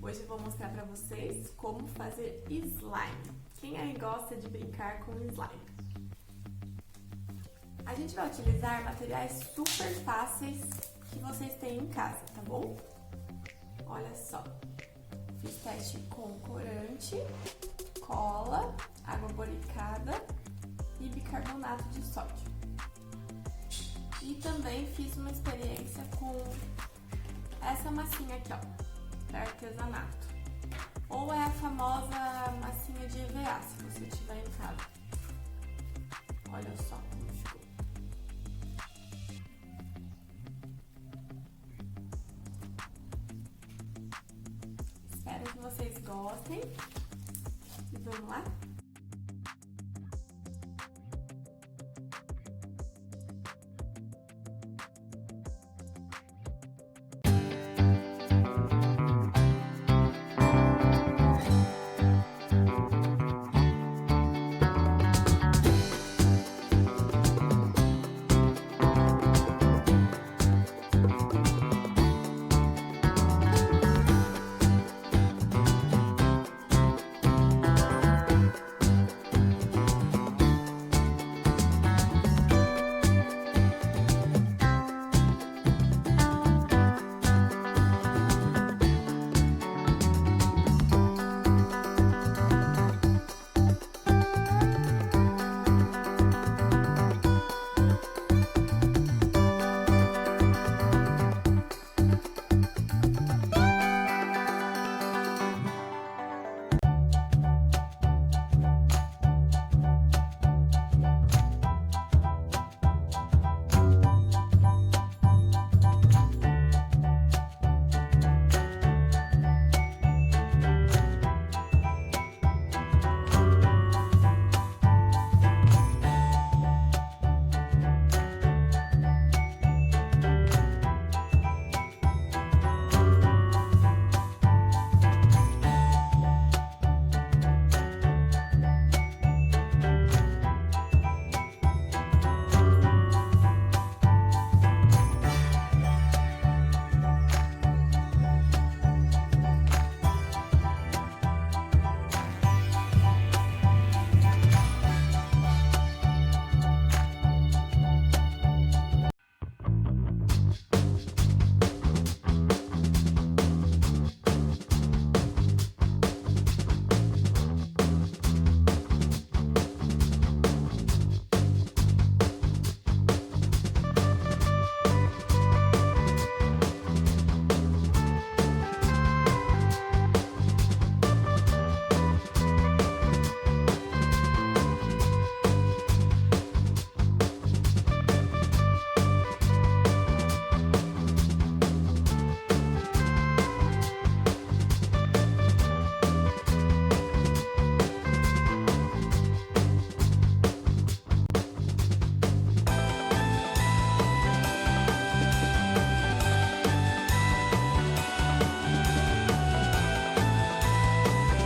Hoje eu vou mostrar pra vocês como fazer slime. Quem aí gosta de brincar com slime? A gente vai utilizar materiais super fáceis que vocês têm em casa, tá bom? Olha só, fiz teste com corante, cola, água boricada e bicarbonato de sódio. E também fiz uma experiência com essa massinha aqui, ó, para artesanato. Ou é a famosa massinha de EVA, se você tiver em casa. Olha só como ficou. Espero que vocês gostem.